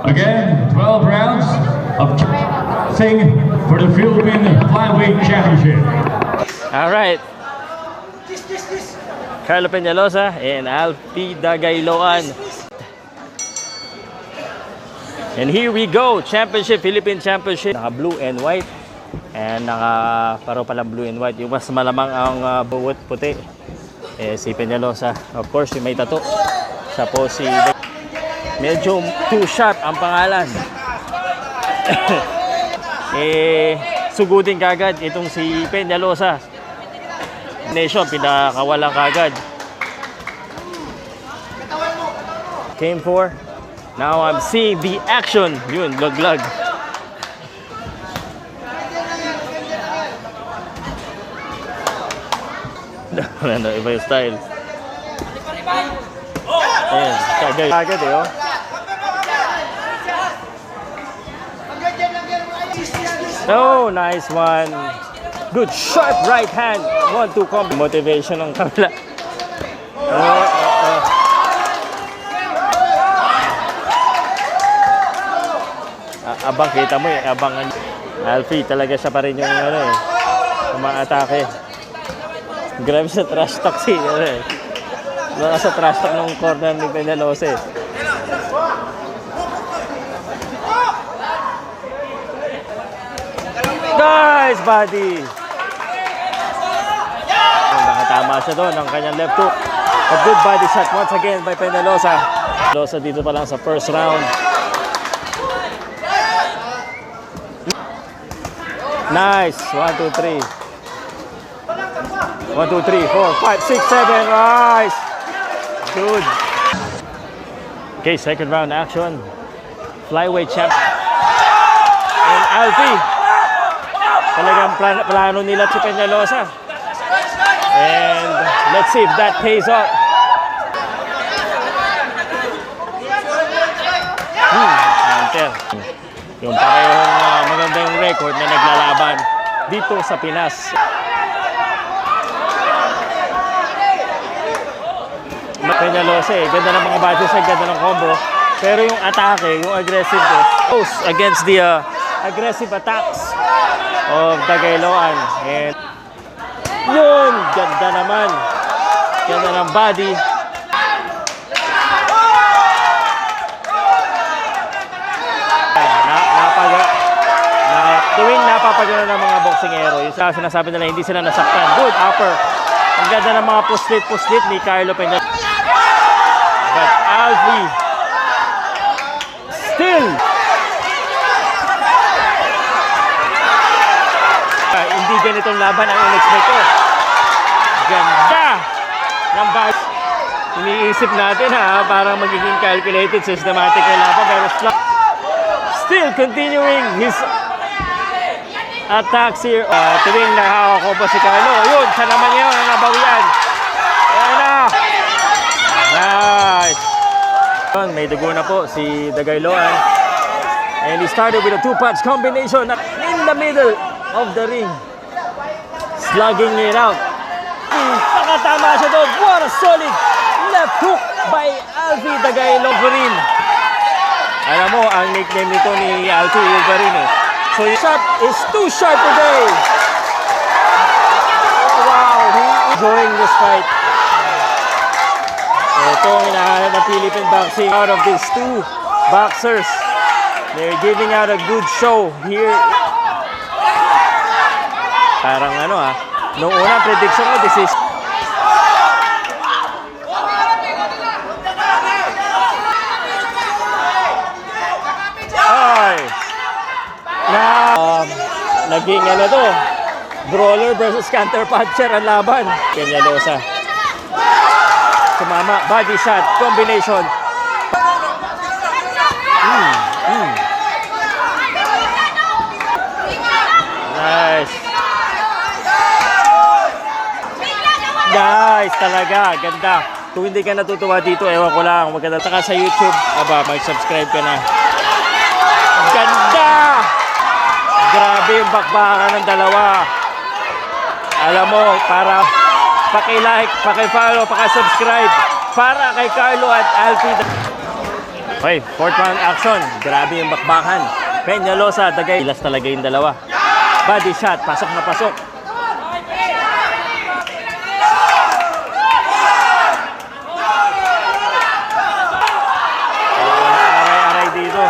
Again, 12 rounds of thing for the Philippine Flyweight Championship. All right. Carlo Peñalosa and Alfie Dagayloan. And here we go, Championship, Philippine Championship. Naka blue and white. And naka paro palang blue and white. Yung mas malamang ang buwot puti. Eh, si Peñalosa. Of course, yung may tattoo. Siya po si... Medyo too sharp ang pangalan. Eh, sugudin kagad itong si Peñalosa. Nation, pinakawalan kagad. Came for. Now I'm seeing the action. Yun, log-log. Ano, iba yung style. Ayan, kagad eh, oh. Oh, nice one. Good sharp right hand. 1-2 combo. Motivation ng kabila. Abang, kita mo eh. Abang. Alfie, talaga siya pa rin yung ano eh. Umaatake. Grabe sa trash talk si. Ano eh. Baka sa trash talk ng corner ni Peñalosa eh. Nice body! Nakatama siya doon ng kanyang left hook. A good body shot once again by Peñalosa. Peñalosa dito pa lang sa first round. Nice! 1, 2, 3. 1, 2, 3, 4, 5, 6, 7. Nice! Good. Okay, second round action. Flyweight champ. And Alfie. Talagang plano nila si Peñalosa. And let's see if that pays off. Enter. Yung parehong magandang record na naglalaban dito sa Pinas. Peñalosa eh. Ganda ng mga badges, ganda ng combo. Pero yung atake, yung aggressiveness, goes against the aggressive attacks of Dagayloan. And yun, ganda naman. Ganda ng body. Tuwing napapagano ng mga boksingero, yung sinasabi nila hindi sila nasaktan. Good upper. Ang ganda ng mga puslit ni Carlo Peñalosa. But Alfie still hindi ganitong laban ang in-expect ko. Ganda ng body. Iniisip natin ha, parang magiging calculated, systematic na laban, pero still continuing his attacks here. Tuwing nakakakoba si Carlo, yun, siya naman yun ang nabawian. Ayan na. Nice. May dugo na po si Dagayloan. And he started with a two-punch combination in the middle of the ring. Slugging it out. Nakatama siya doon. What a solid left hook by Alfie Dagayloan. Alam mo, ang nickname nito ni Alfie Wolverine eh. So his shot is too sharp today. Oh, wow, he is enjoying this fight. Ito ang hinahanap ng Philippine boxing out of these two boxers. They're giving out a good show here. Parang ano noong unang prediction ko, this is naging ano to, brawler versus counter puncher ang laban. Peñalosa. Sumama, body shot, combination. Nice. Nice talaga, ganda. Kung hindi ka natutuwa dito, ewan ko lang, maganda. Saka sa YouTube, mag-subscribe ka na. Ganda! Grabe yung bakbakan ng dalawa. Alam mo, para paki-like, paki-follow, paki-subscribe para kay Carlo at Alfie. Okay, fourth round action. Grabe yung bakbakan. Peñalosa, Dagay. Ilas talaga yung dalawa. Body shot, pasok na pasok. Aray-aray dito.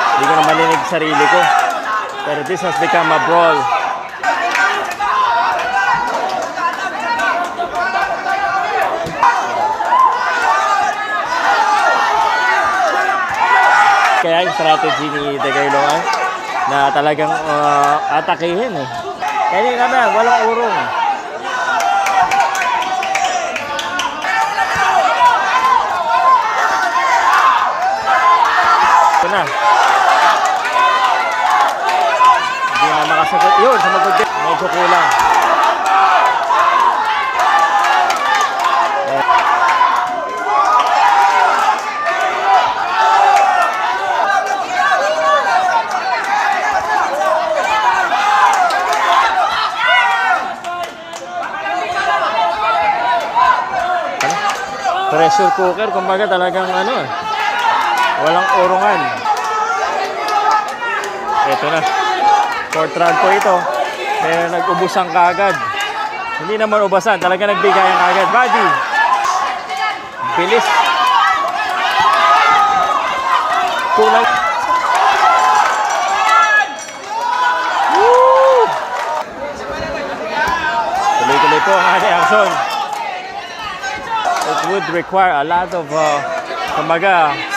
Hindi ko na marinig sarili ko. Pero this has become a brawl. Kaya yung strategy ni Dagay Loan na talagang atakihin eh. Kaya na, walang urong. Ito na. Hindi na makasagot. Yun, sumagot din. Medyo kulang. Pressure cooker, kumbaga talagang walang urungan. Ito na. Fourth round po ito. Kaya nag-ubusan kaagad. Hindi naman ubasan, talaga nagbigayan kaagad. Body. Bilis. Kulang. Woo! Tuloy-tuloy po ang ating action. It would require a lot of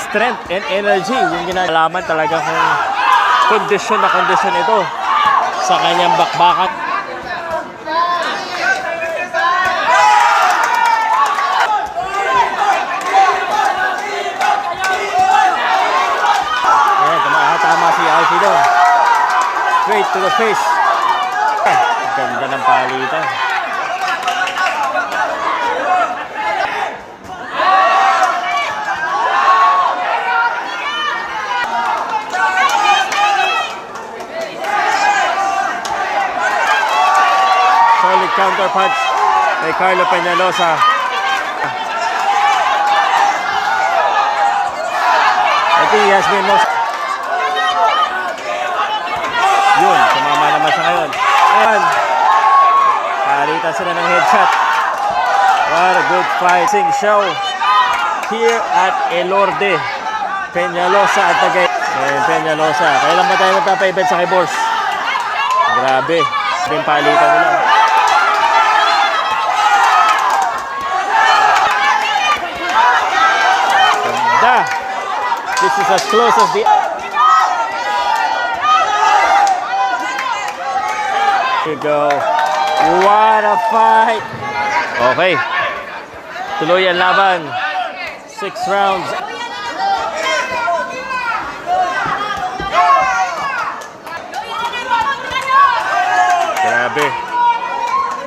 strength and energy yung ginalaman talaga kung kondisyon na kondisyon ito sa kanyang bakbakan. Ayan, tama si Alfie doon. Straight to the face. Ganda ng palitan. Solid counterpunch kay Carlo Peñalosa. I think he has been most... Yun, sumama naman siya ngayon. Ayan. Palitan sila ng headshot. What a good fighting show here at Elorde. Peñalosa at Dagay. Ayan, Peñalosa. Kailan ba tayo magpapa-event sa Kibors? Grabe. Yung palitan nila. This is as close as the... Here you go. What a fight! Okay. Tuloy ang laban. 6 rounds. Grabe.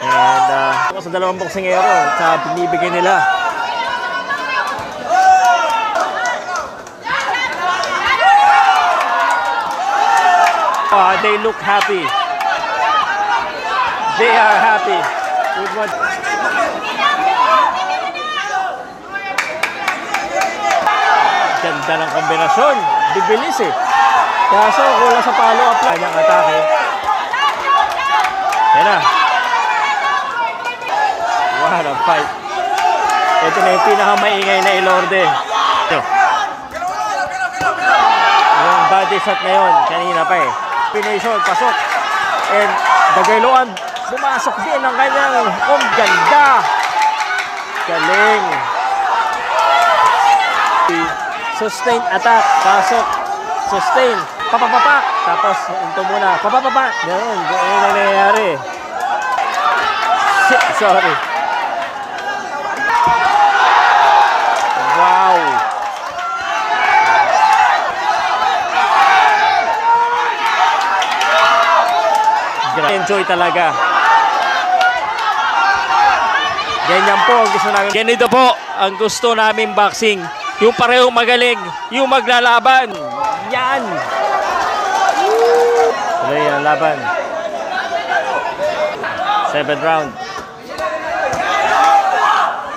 And sa dalawang boksingero sa binibigay nila. They look happy. They are happy with what... Ganda ng kombinasyon. Bibilis eh. Kaso kulang sa follow-up lang. Kanyang atake. Yan na. What a fight. Ito na yung pinakamaingay na Elorde. Ito. Yung body shot na yun. Kanina pa eh. Combination, pasok. And Dagay Loan, pumasok din ang kanyang ganda. Galing. Sustain attack, pasok. Sustain, papapapak. Tapos, ito muna, papapapak. Ganun, ganun ang nangyayari. Sorry. Wow. Enjoy talaga. Ganyan po ang gusto namin. Ganito po ang gusto namin boxing. Yung parehong magaling, yung maglalaban. Yan. Tuloy ang laban. 7th round.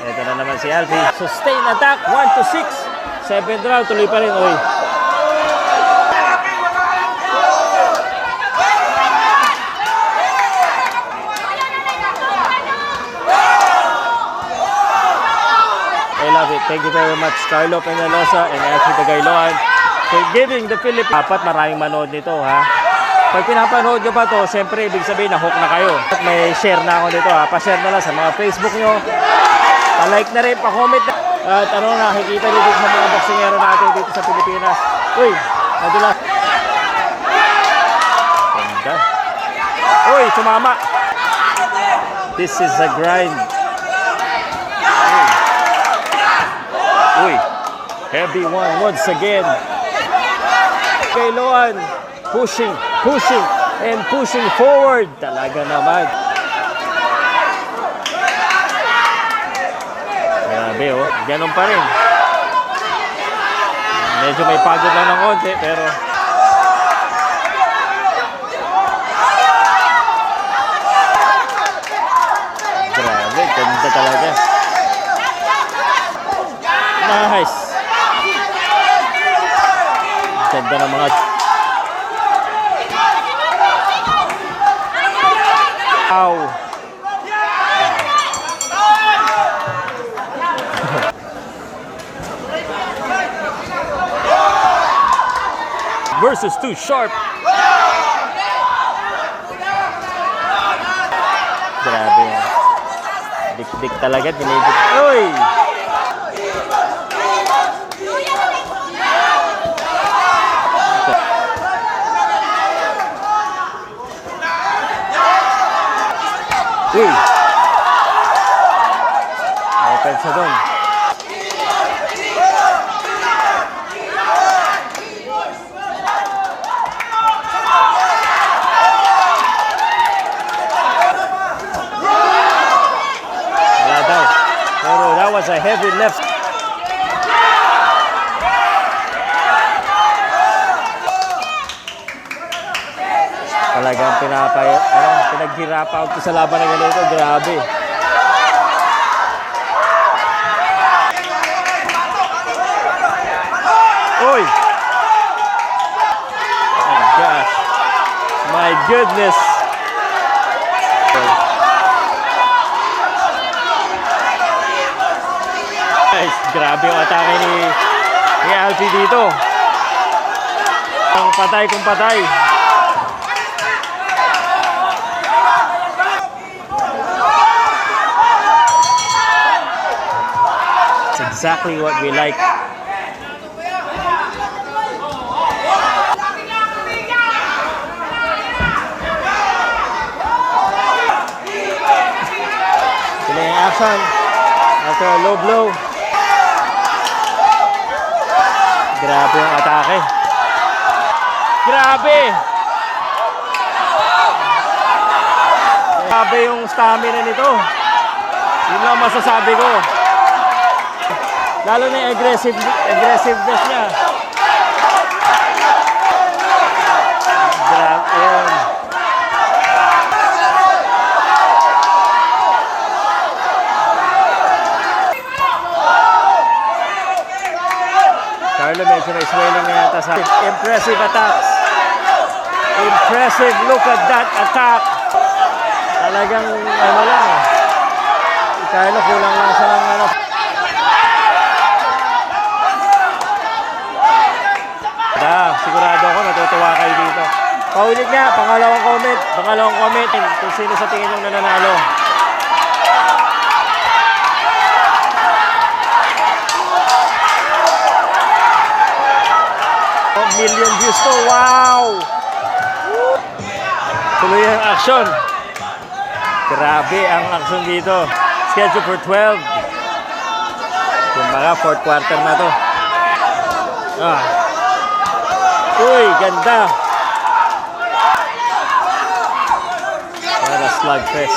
Ito na naman si Alfie. Sustain attack, 1 to 6. 7th round, tuloy pa rin. Oy. I love it. Thank you very much, Carlo Peñalosa and Alfie Tagayloan, for giving the Philippines. Dapat maraming manood nito, ha? Pag pinapanood nyo pa to, siyempre, ibig sabihin na hook na kayo. At may share na ako nito, ha? Pa-share na lang sa mga Facebook nyo. Pa-like na rin, pa-comment na. At ano nakikita dito sa mga boksingero natin dito sa Pilipinas. Uy, nadula. Ganda. Uy, sumama. This is a grind. Uy, heavy one once again. Kailoan, pushing, and pushing forward. Talaga naman. Grabe, oh. Ganun pa rin. Medyo may pagod lang ng konti, pero... Grabe, ganda talaga. Nice. Ganda ng mga... Ow. Versus too sharp. Grabe. Dik-dik talaga. Dinidik. Uy! Uy! Open sa doon. Wala daw. Pero that was a heavy left. Talagang pinaghirapan ko sa laban na ganito. Grabe. Uy! Oh my gosh. My goodness. Guys, grabe yung atake ni Alfie dito. Ang patay kung patay. Exactly what we like. Sila yung action after a low blow. Grabe yung atake. Grabe! Grabe yung stamina nito. Yun lang masasabi ko. Lalo na yung aggressiveness niya. Grabe yun. Carlo medyo may swelling na yata sa impressive attacks. Impressive, look at that attack. Talagang ano lang eh. Carlo kulang lang siya ng ano. Sigurado ako natutuwa kayo dito. Paulit nga, pangalawang comment kung sino sa tingin yung nananalo. Million views to, wow! Tuloy ang action. Grabe ang action dito. Schedule for 12. Kumbaga, 4th quarter na to. Uy, ganda. What a slugfest.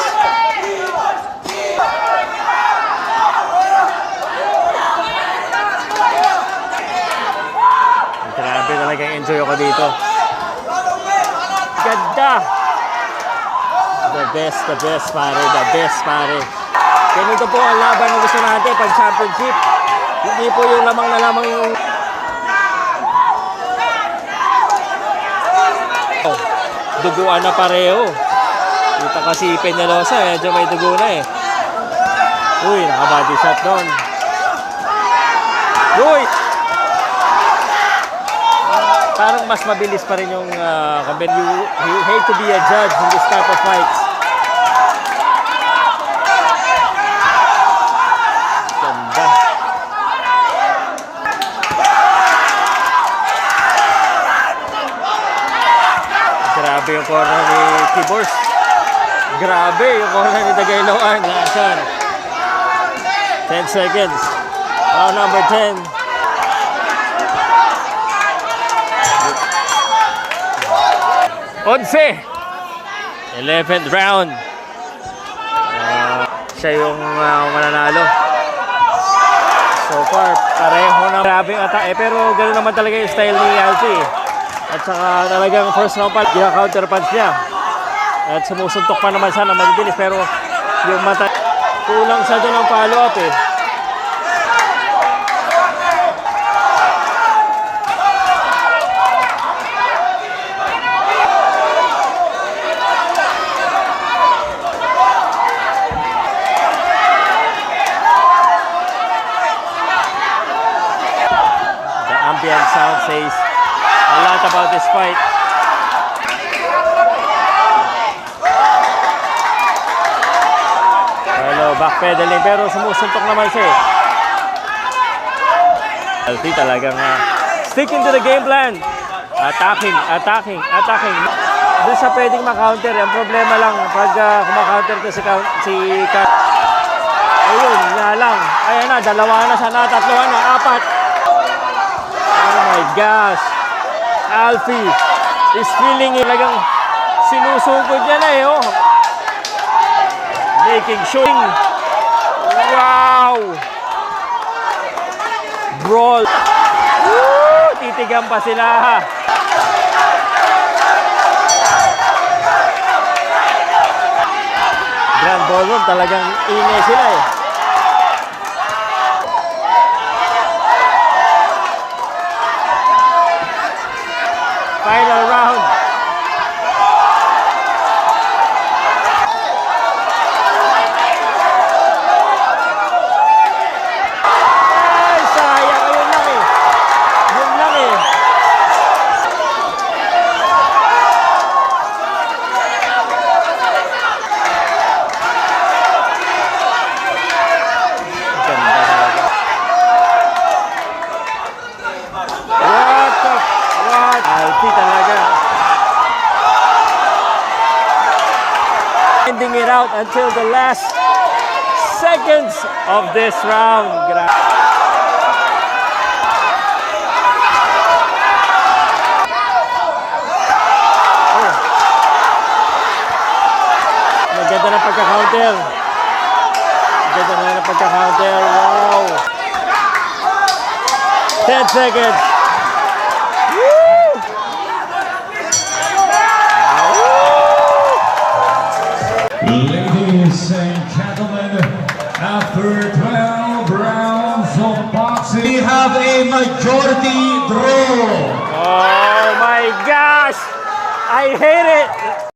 Grabe talagang enjoy ako dito. Ganda. The best pare, the best pare. Ganito po ang laban na gusto natin pag championship. Hindi po yung lamang na lamang yung... Oh, duguan na pareho. Kita kasi Peñalosa, medyo may dugo na eh. Uy, naka-body shot doon. Uy! Parang mas mabilis pa rin yung you hate to be a judge in this type of fights. Ganda. Grabe yung corner ni Tibors. Grabe yung corner ni Tagayloan. Nasaan? 10 seconds. Round number 10. 11th round. Siya yung mananalo. So far, pareho na grabing atake. Pero gano'n naman talaga yung style ni Alfie. At saka talagang first round pa, counter punch niya. At sumusuntok pa naman sana magbilis. Pero yung mata, kulang siya doon ng follow-up eh. Ambient sound says a lot about this fight. Hello, backpedaling pero sumusuntok naman siya. Alfie talagang sticking to the game plan. Attacking. Doon siya pwedeng ma-counter. Ang problema lang pag kumakounter to si ayun, nga lang. Ayan na, dalawa na sana, tatlohan na, apat. Oh my gosh. Alfie is feeling it. Talagang sinusugod niya na eh. Oh. Making showing. Wow. Brawl. Woo! Titigan pa sila. Grand Ballroom. Talagang ingay sila eh. Final round. Ay, sayang. Ayun lang eh. Yun lang eh. Ganda talaga. What? Alfie talaga. Ending it out until the last seconds of this round. Maganda ng pagka-counter. Wow. 10 seconds. Ladies and gentlemen, after 12 rounds of boxing, we have a majority draw. Oh my gosh! I hate it!